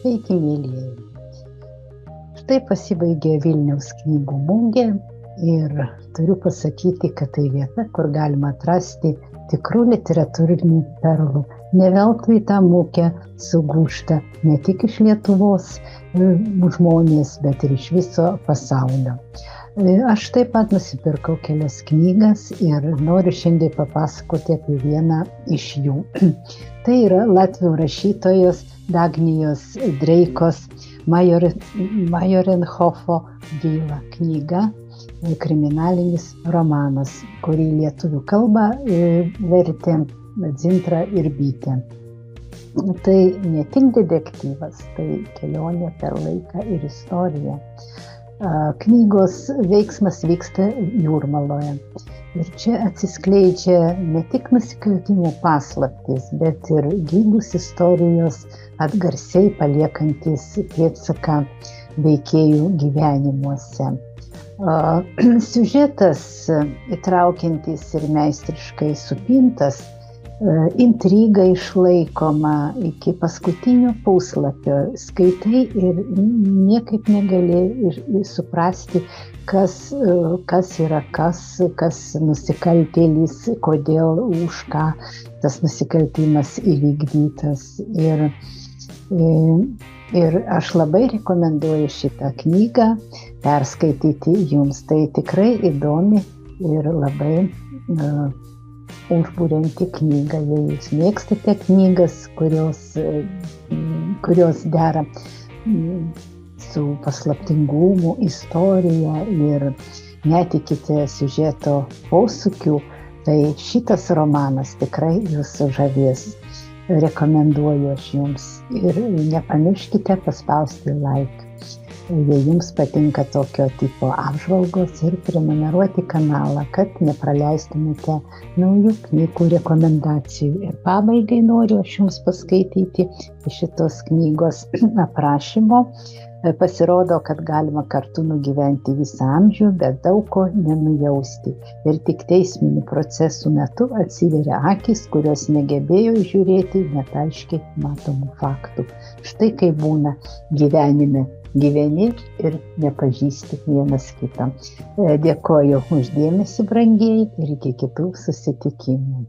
Sveiki, mėlyjeji. Štai pasibaigė Vilniaus knygų mugė ir turiu pasakyti, kad tai vieta, kur galima atrasti tikrų literatūrinių perlų. Ne veltui tą mugę sugūžta ne tik iš Lietuvos žmonės, bet ir iš viso pasaulio. Aš taip pat nusipirkau kelias knygas ir noriu šiandien papasakoti apie vieną iš jų. Tai yra latvių rašytojos Dagnijos Dreikos Majorenhofo byla knyga, kriminalinis romanas, kurį lietuvių kalbą vertė Dzintra Irbytė. Tai ne tik detektyvas, tai kelionė per laiką ir istoriją. Knygos veiksmas vyksta Jūrmaloje. Ir čia atsiskleidžia ne tik nusikaltimų paslaptys, bet ir gilūs istorijos atgarsiai paliekantis pėdsaką veikėjų gyvenimuose. Siužetas įtraukiantis ir meistriškai supintas, intriga išlaikoma iki paskutinio puslapio. Skaitai ir niekaip negali suprasti, kas yra kas nusikaltėlis, kodėl, už ką tas nusikaltimas įvykdytas. Ir aš labai rekomenduoju šitą knygą perskaityti jums. Tai tikrai įdomi ir labai užburianti knyga. Jei jūs mėgstate knygas, kurios dera su paslaptingumu, istorija ir netikite siužeto posūkių, tai šitas romanas tikrai jūs sužavės. Rekomenduoju aš jums. Ir nepamirškite paspausti like, jei jums patinka tokio tipo apžvalgos, ir prenumeruoti kanalą, kad nepraleistumėte naujų knygų rekomendacijų. Ir pabaigai noriu aš jums paskaityti šitos knygos aprašymo. Pasirodo, kad galima kartu nugyventi visą amžių, bet daug ko nenujausti. Ir tik teisminių procesų metu atsiveria akys, kurios negebėjo žiūrėti net aiškiai matomų faktų. Štai kaip būna gyvenime. Gyveni ir nepažįsti vienas kitą. Dėkoju už dėmesį, brangieji, ir iki kitų susitikimų.